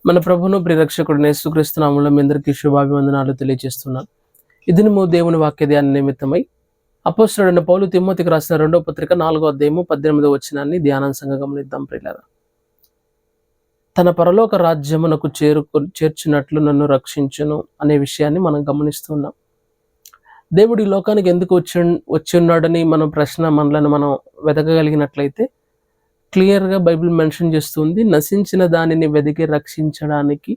మన ప్రభువును ప్రియరక్షకుడు యేసుక్రీస్తు నామములో మీ అందరికీ శుభాభివందనాలు తెలియజేస్తున్నాను. ఇది దేవుని వాక్య ధ్యాన నిమిత్తమై అపోస్తలుడైన పౌలు తిమోతికి రాసిన 2వ పత్రిక 4వ అధ్యాయము 18వ వచనాన్ని ధ్యానాంశంగా గమనిద్దాం. ప్రియులారా, తన పరలోక రాజ్యమునకు చేర్చినట్లు నన్ను రక్షించును అనే విషయాన్ని మనం గమనిస్తున్నాం. దేవుడు ఈ లోకానికి ఎందుకు వచ్చి ఉన్నాడని మనలను మనం వెతకగలిగినట్లయితే క్లియర్గా బైబిల్ మెన్షన్ చేస్తుంది. నశించిన దానిని వెతికి రక్షించడానికి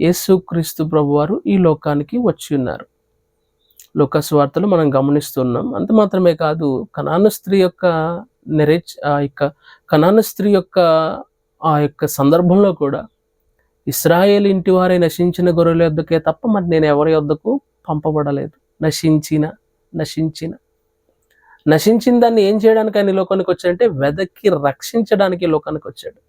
యేసుక్రీస్తు ప్రభువారు ఈ లోకానికి వచ్చి ఉన్నారు. లోక సువార్తలు మనం గమనిస్తున్నాం. అంత మాత్రమే కాదు, కనాను స్త్రీ యొక్క ఆ యొక్క సందర్భంలో కూడా ఇశ్రాయేలు ఇంటి వారే నశించిన గొర్రెల యొద్దకే తప్ప మరి నేను ఎవరి యొద్దకు పంపబడలేదు. నశించిన దాన్ని ఏం చేయడానికి ఆయన లోకానికి వచ్చాడంటే వెదకి రక్షించడానికి లోకానికి వచ్చాడు.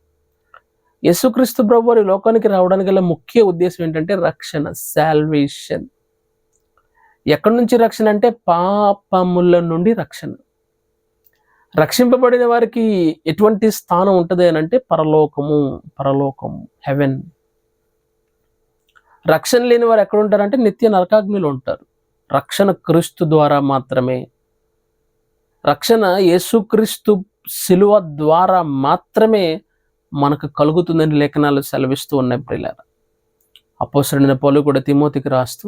యేసుక్రీస్తు ప్రభువారు ఈ లోకానికి రావడానికి గల ముఖ్య ఉద్దేశం ఏంటంటే రక్షణ, సాల్వేషన్. ఎక్కడి నుంచి రక్షణ అంటే పాపముల నుండి రక్షణ. రక్షింపబడిన వారికి ఎటువంటి స్థానం ఉంటుంది అని అంటే పరలోకము, హెవెన్. రక్షణ లేని వారు ఎక్కడ ఉంటారంటే నిత్య నరకాగ్నిలో ఉంటారు. రక్షణ క్రీస్తు ద్వారా మాత్రమే, రక్షణ యేసుక్రీస్తు శిలువ ద్వారా మాత్రమే మనకు కలుగుతుందని లేఖనాలు సెలవిస్తూ ఉన్నాయి. ప్రియులారా, అపోస్తలుడైన పౌలు కూడా తిమోతికి రాస్తూ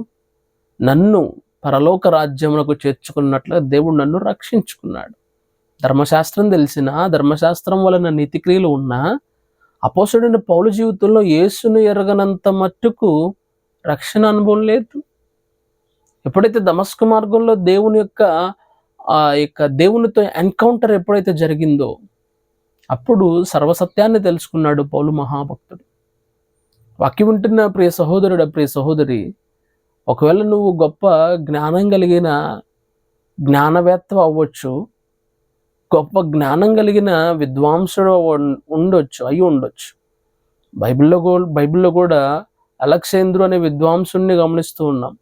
నన్ను పరలోక రాజ్యమునకు చేర్చుకున్నట్లుగా దేవుడు నన్ను రక్షించుకున్నాడు. ధర్మశాస్త్రం తెలిసిన, ధర్మశాస్త్రం వలన నీతిక్రియలు ఉన్నా అపోస్తలుడైన పౌలు జీవితంలో యేసును ఎరగనంత మట్టుకు రక్షణ అనుభవం లేదు. ఎప్పుడైతే దమస్కు మార్గంలో దేవునితో ఎన్కౌంటర్ ఎప్పుడైతే జరిగిందో అప్పుడు సర్వసత్యాన్ని తెలుసుకున్నాడు పౌలు మహాభక్తుడు. వాక్యం వింటున్న ప్రియ సహోదరుడు, ప్రియ సహోదరి, ఒకవేళ నువ్వు గొప్ప జ్ఞానం కలిగిన జ్ఞానవేత్త అవ్వచ్చు, గొప్ప జ్ఞానం కలిగిన విద్వాంసుడు అయి ఉండొచ్చు. బైబిల్లో కూడా అలెగ్జాంద్రు అనే విద్వాంసుడిని గమనిస్తూ ఉన్నాం.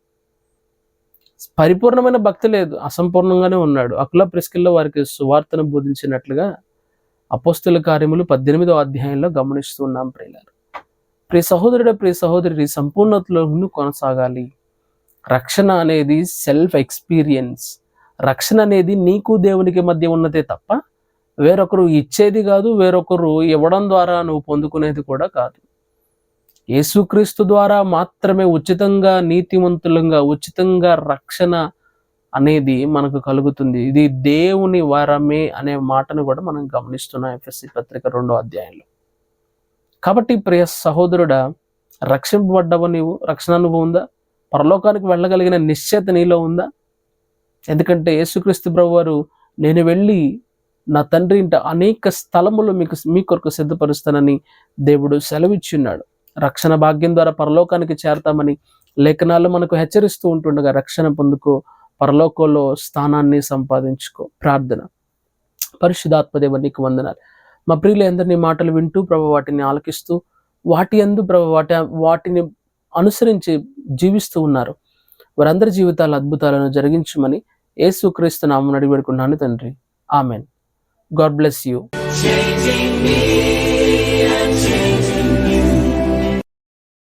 పరిపూర్ణమైన భక్తి లేదు, అసంపూర్ణంగానే ఉన్నాడు. అకుల ప్రిస్కిల్లో వారికి సువార్తను బోధించినట్లుగా అపోస్తల కార్యములు 18వ అధ్యాయంలో గమనిస్తూ ఉన్నాం. ప్రియ సహోదరుడు, ప్రియ సహోదరి, సంపూర్ణతలో కొనసాగాలి. రక్షణ అనేది సెల్ఫ్ ఎక్స్పీరియన్స్. రక్షణ అనేది నీకు దేవునికి మధ్య ఉన్నదే తప్ప వేరొకరు ఇచ్చేది కాదు, వేరొకరు ఇవ్వడం ద్వారా నువ్వు పొందుకునేది కూడా కాదు. యేసుక్రీస్తు ద్వారా మాత్రమే ఉచితంగా, నీతిమంతులంగా, ఉచితంగా రక్షణ అనేది మనకు కలుగుతుంది. ఇది దేవుని వరమే అనే మాటను కూడా మనం గమనిస్తున్నాం ఎఫెసీ పత్రిక 2వ అధ్యాయంలో. కాబట్టి ప్రియ సహోదరుడా, రక్షింపబడ్డవ నీవు? రక్షణ అనుభవం ఉందా? పరలోకానికి వెళ్ళగలిగిన నిశ్చయత నీలో ఉందా? ఎందుకంటే యేసుక్రీస్తు ప్రభువారు నేను వెళ్ళి నా తండ్రి ఇంట అనేక స్థలములు మీ కొరకు సిద్ధపరుస్తానని దేవుడు సెలవిచ్చున్నాడు. రక్షణ భాగ్యం ద్వారా పరలోకానికి చేరతామని లేఖనాలు మనకు హెచ్చరిస్తూ ఉంటుండగా రక్షణ పొందుకో, పరలోకంలో స్థానాన్ని సంపాదించుకో. ప్రార్థన. పరిశుద్ధాత్మదేవ నీకు వందనాలు. మా ప్రియులు అందరినీ మాటలు వింటూ ప్రభు వాటిని ఆలకిస్తూ వాటిని అనుసరించి జీవిస్తూ ఉన్నారు. వారందరి జీవితాల అద్భుతాలను జరిగించమని యేసుక్రీస్తు నామమున అడిగి వేడుకున్నాను తండ్రి. ఆమెన్. God bless you.